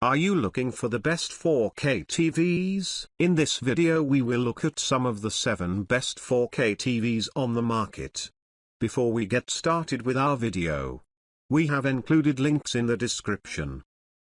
Are you looking for the best 4K TVs? In this video we will look at some of the 7 best 4K TVs on the market. Before we get started with our video, we have included links in the description,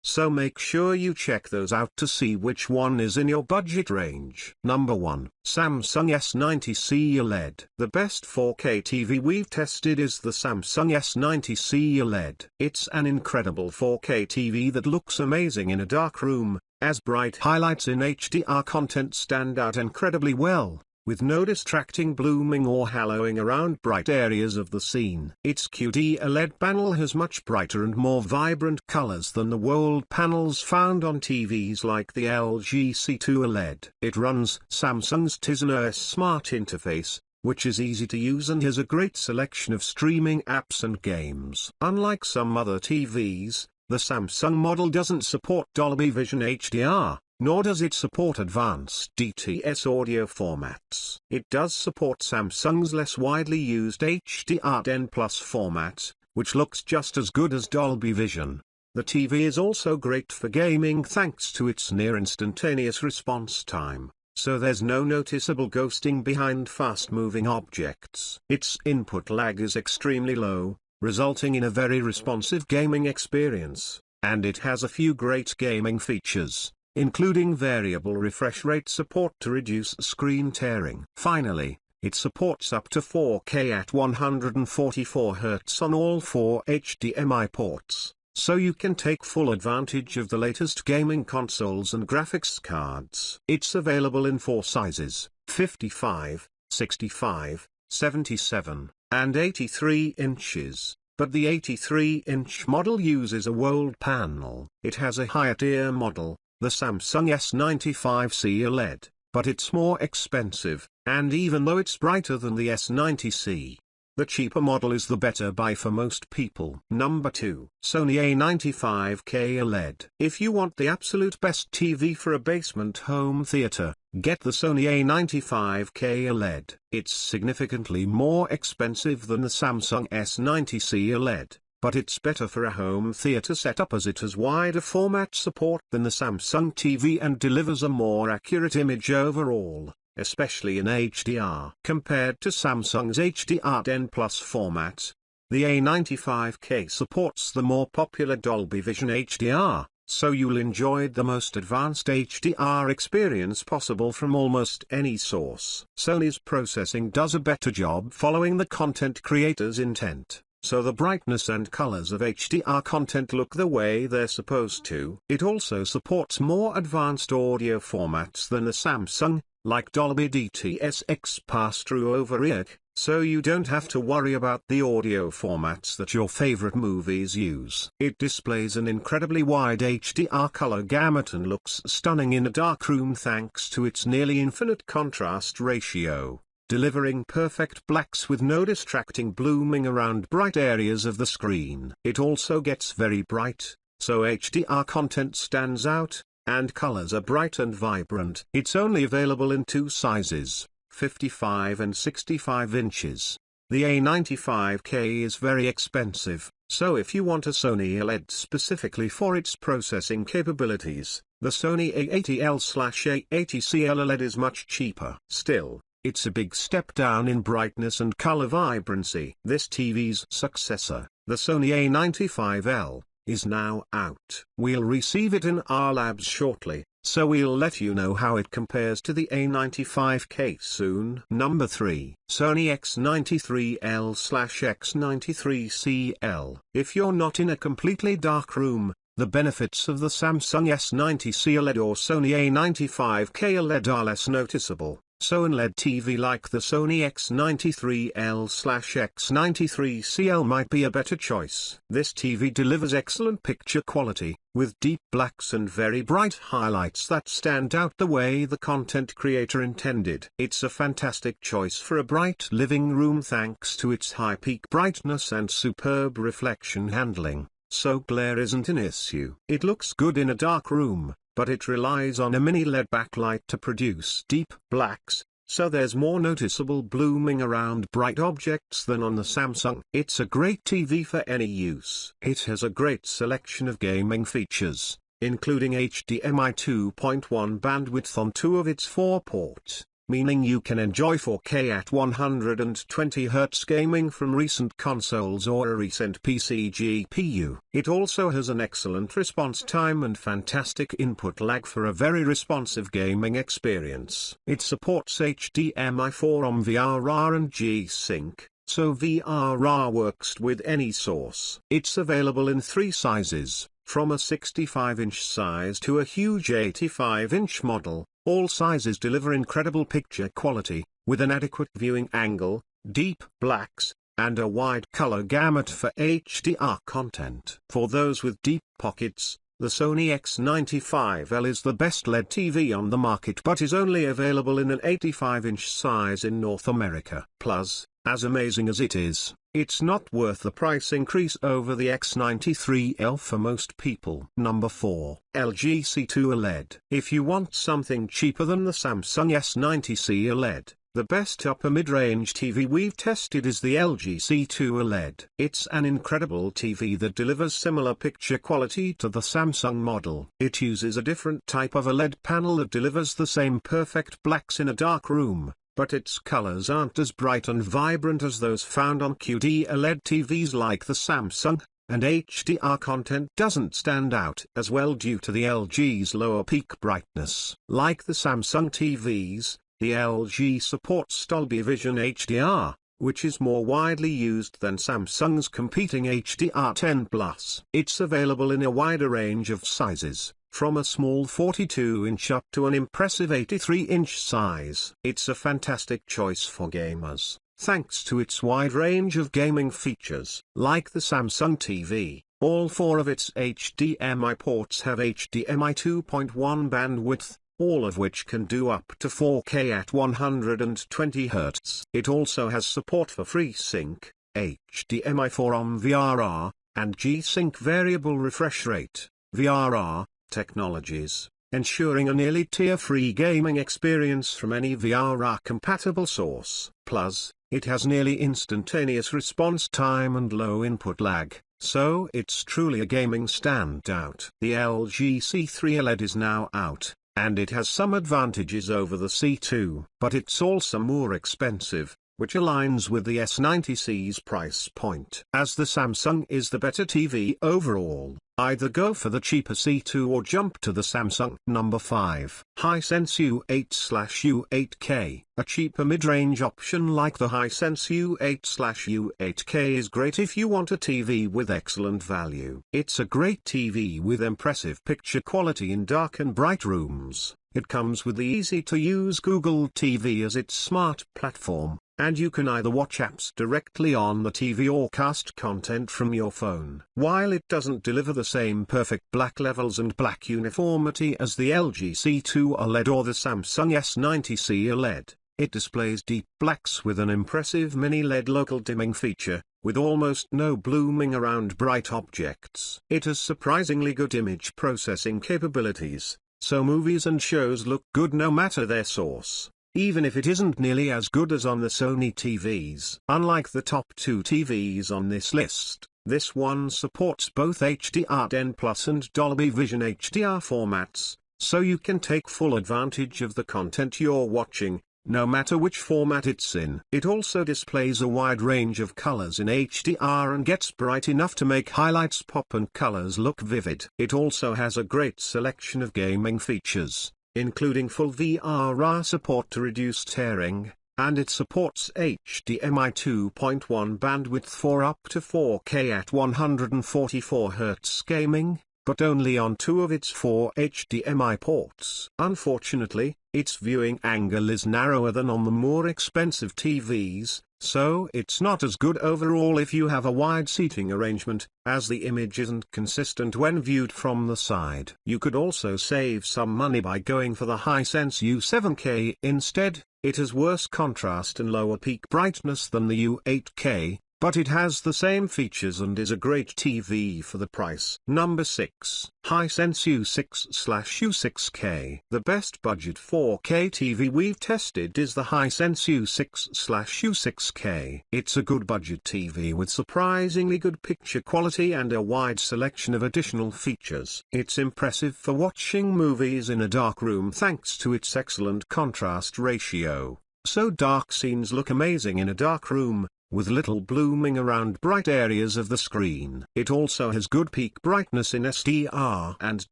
so make sure you check those out to see which one is in your budget range. Number 1. Samsung S90C OLED. The best 4K TV we've tested is the Samsung S90C OLED. It's an incredible 4K TV that looks amazing in a dark room, as bright highlights in HDR content stand out incredibly well, with no distracting blooming or haloing around bright areas of the scene. Its QD OLED panel has much brighter and more vibrant colors than the world panels found on TVs like the LG C2 OLED. It runs Samsung's Tizen OS smart interface, which is easy to use and has a great selection of streaming apps and games. Unlike some other TVs, the Samsung model doesn't support Dolby Vision HDR, nor does it support advanced DTS audio formats. It does support Samsung's less widely used HDR10+ format, which looks just as good as Dolby Vision. The TV is also great for gaming thanks to its near instantaneous response time, so there's no noticeable ghosting behind fast-moving objects. Its input lag is extremely low, resulting in a very responsive gaming experience, and it has a few great gaming features, including variable refresh rate support to reduce screen tearing. Finally, it supports up to 4K at 144Hz on all 4 HDMI ports, so you can take full advantage of the latest gaming consoles and graphics cards. It's available in 4 sizes: 55, 65, 77, and 83 inches. But the 83-inch model uses a world panel. It has a higher-tier model, the Samsung S95C OLED, but it's more expensive, and even though it's brighter than the S90C, the cheaper model is the better buy for most people. Number 2. Sony A95K OLED. If you want the absolute best TV for a basement home theater, get the Sony A95K OLED. It's significantly more expensive than the Samsung S90C OLED, but it's better for a home theater setup as it has wider format support than the Samsung TV and delivers a more accurate image overall, especially in HDR. Compared to Samsung's HDR10+ format, the A95K supports the more popular Dolby Vision HDR, so you'll enjoy the most advanced HDR experience possible from almost any source. Sony's processing does a better job following the content creator's intent, so the brightness and colors of HDR content look the way they're supposed to. It also supports more advanced audio formats than the Samsung, like Dolby DTS-X pass-through over-ear, so you don't have to worry about the audio formats that your favorite movies use. It displays an incredibly wide HDR color gamut and looks stunning in a dark room thanks to its nearly infinite contrast ratio, delivering perfect blacks with no distracting blooming around bright areas of the screen. It also gets very bright, so HDR content stands out, and colors are bright and vibrant. It's only available in 2 sizes, 55 and 65 inches. The A95K is very expensive, so if you want a Sony OLED specifically for its processing capabilities, the Sony A80L/A80CL OLED is much cheaper. Still, it's a big step down in brightness and color vibrancy. This TV's successor, the Sony A95L, is now out. We'll receive it in our labs shortly, so we'll let you know how it compares to the A95K soon. Number 3. Sony X93L/X93CL. If you're not in a completely dark room, the benefits of the Samsung S90C OLED or Sony A95K OLED are less noticeable. So an OLED TV like the Sony X93L/X93CL might be a better choice. This TV delivers excellent picture quality, with deep blacks and very bright highlights that stand out the way the content creator intended. It's a fantastic choice for a bright living room thanks to its high peak brightness and superb reflection handling, so glare isn't an issue. It looks good in a dark room, but it relies on a mini LED backlight to produce deep blacks, so there's more noticeable blooming around bright objects than on the Samsung. It's a great TV for any use. It has a great selection of gaming features, including HDMI 2.1 bandwidth on 2 of its 4 ports, meaning you can enjoy 4K at 120Hz gaming from recent consoles or a recent PC GPU. It also has an excellent response time and fantastic input lag for a very responsive gaming experience. It supports HDMI 4 VRR and G-Sync, so VRR works with any source. It's available in 3 sizes, from a 65-inch size to a huge 85-inch model. All sizes deliver incredible picture quality, with an adequate viewing angle, deep blacks, and a wide color gamut for HDR content. For those with deep pockets, the Sony X95L is the best LED TV on the market but is only available in an 85-inch size in North America. Plus, as amazing as it is, it's not worth the price increase over the X93L for most people. Number 4. LG C2 OLED. If you want something cheaper than the Samsung S90C OLED, the best upper mid-range TV we've tested is the LG C2 OLED. It's an incredible TV that delivers similar picture quality to the Samsung model. It uses a different type of OLED panel that delivers the same perfect blacks in a dark room, but its colors aren't as bright and vibrant as those found on QD OLED TVs like the Samsung, and HDR content doesn't stand out as well due to the LG's lower peak brightness. Like the Samsung TVs, the LG supports Dolby Vision HDR, which is more widely used than Samsung's competing HDR10+. It's available in a wider range of sizes, from a small 42-inch up to an impressive 83-inch size. It's a fantastic choice for gamers, thanks to its wide range of gaming features. Like the Samsung TV, all 4 of its HDMI ports have HDMI 2.1 bandwidth, all of which can do up to 4K at 120Hz. It also has support for FreeSync, HDMI 4 VRR, and G-Sync variable refresh rate, VRR, technologies, ensuring a nearly tear-free gaming experience from any VRR-compatible source. Plus, it has nearly instantaneous response time and low input lag, so it's truly a gaming standout. The LG C3 OLED is now out, and it has some advantages over the C2, but it's also more expensive, which aligns with the S90C's price point. As the Samsung is the better TV overall, either go for the cheaper C2 or jump to the Samsung. Number 5. HighSense U8/U8K. A cheaper mid-range option like the HighSense U8/U8K is great if you want a TV with excellent value. It's a great TV with impressive picture quality in dark and bright rooms. It comes with the easy-to-use Google TV as its smart platform, and you can either watch apps directly on the TV or cast content from your phone. While it doesn't deliver the same perfect black levels and black uniformity as the LG C2 OLED or the Samsung S90C OLED, it displays deep blacks with an impressive mini LED local dimming feature, with almost no blooming around bright objects. It has surprisingly good image processing capabilities, so movies and shows look good no matter their source, even if it isn't nearly as good as on the Sony TVs. Unlike the top 2 TVs on this list, this one supports both HDR10+ and Dolby Vision HDR formats, so you can take full advantage of the content you're watching, no matter which format it's in. It also displays a wide range of colors in HDR and gets bright enough to make highlights pop and colors look vivid. It also has a great selection of gaming features, including full VRR support to reduce tearing, and it supports HDMI 2.1 bandwidth for up to 4K at 144Hz gaming, but only on 2 of its 4 HDMI ports. Unfortunately, its viewing angle is narrower than on the more expensive TVs, so it's not as good overall if you have a wide seating arrangement, as the image isn't consistent when viewed from the side. You could also save some money by going for the HighSense U7K instead. It has worse contrast and lower peak brightness than the U8K, but it has the same features and is a great TV for the price. Number 6. HighSense U6/U6K. The best budget 4K TV we've tested is the HighSense U6/U6K. It's a good budget TV with surprisingly good picture quality and a wide selection of additional features. It's impressive for watching movies in a dark room thanks to its excellent contrast ratio. So dark scenes look amazing in a dark room, with little blooming around bright areas of the screen. It also has good peak brightness in SDR and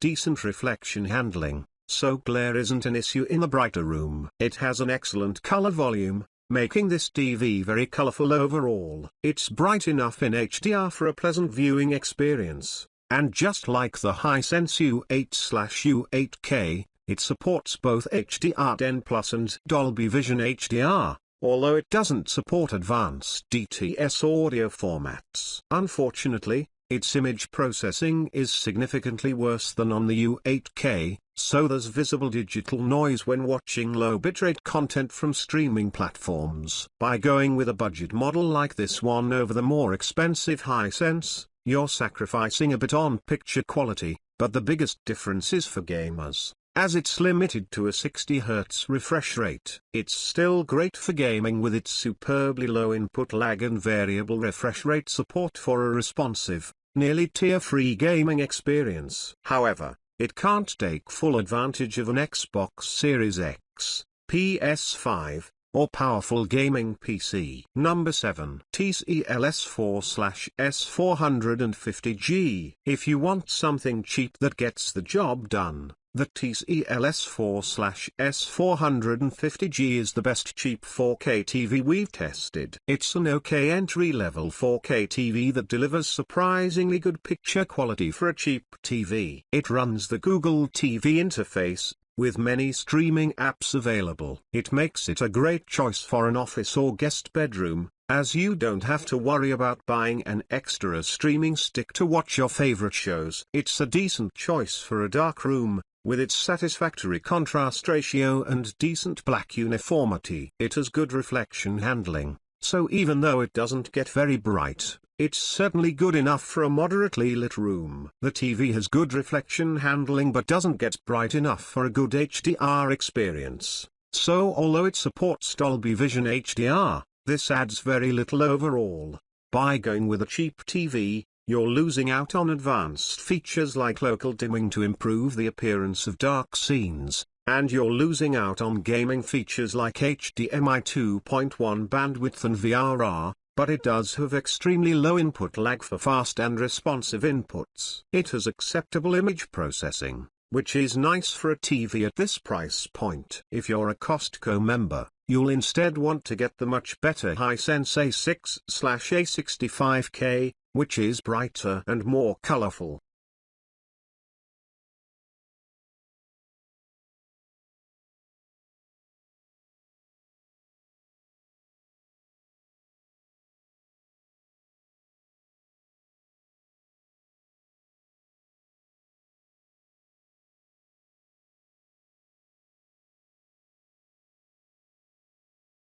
decent reflection handling, so glare isn't an issue in a brighter room. It has an excellent color volume, making this TV very colorful overall. It's bright enough in HDR for a pleasant viewing experience, and just like the HighSense U8/U8K, it supports both HDR10+ and Dolby Vision HDR, although it doesn't support advanced DTS audio formats. Unfortunately, its image processing is significantly worse than on the U8K, so there's visible digital noise when watching low bitrate content from streaming platforms. By going with a budget model like this one over the more expensive HighSense, you're sacrificing a bit on picture quality, but the biggest difference is for gamers, as it's limited to a 60Hz refresh rate. It's still great for gaming with its superbly low input lag and variable refresh rate support for a responsive, nearly tear-free gaming experience. However, it can't take full advantage of an Xbox Series X, PS5, or powerful gaming PC. Number 7. TCL S4/S450G. If you want something cheap that gets the job done, the TCL S4/S450G is the best cheap 4K TV we've tested. It's an okay entry-level 4K TV that delivers surprisingly good picture quality for a cheap TV. It runs the Google TV interface, with many streaming apps available. It makes it a great choice for an office or guest bedroom, as you don't have to worry about buying an extra streaming stick to watch your favorite shows. It's a decent choice for a dark room, with its satisfactory contrast ratio and decent black uniformity. It has good reflection handling, so even though it doesn't get very bright, it's certainly good enough for a moderately lit room. The TV has good reflection handling but doesn't get bright enough for a good HDR experience. So although it supports Dolby Vision HDR, this adds very little overall. By going with a cheap TV, you're losing out on advanced features like local dimming to improve the appearance of dark scenes, and you're losing out on gaming features like HDMI 2.1 bandwidth and VRR, but it does have extremely low input lag for fast and responsive inputs. It has acceptable image processing, which is nice for a TV at this price point. If you're a Costco member, you'll instead want to get the much better HighSense A6/A65K, which is brighter and more colorful.